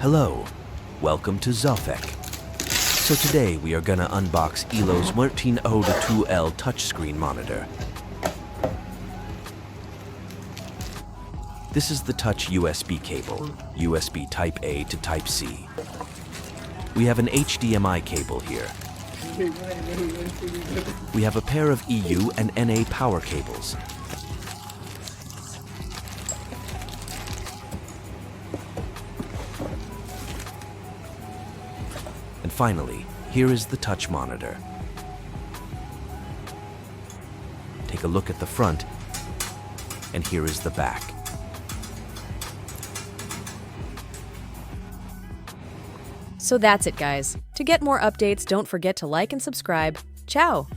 Hello, welcome to Zofek. So today we are gonna unbox Elo's 1302L touchscreen monitor. This is the touch USB cable, USB Type A to Type C. We have an HDMI cable here. We have a pair of EU and NA power cables. And finally, here is the touch monitor. Take a look at the front, and here is the back. So that's it, guys. To get more updates, don't forget to like and subscribe. Ciao!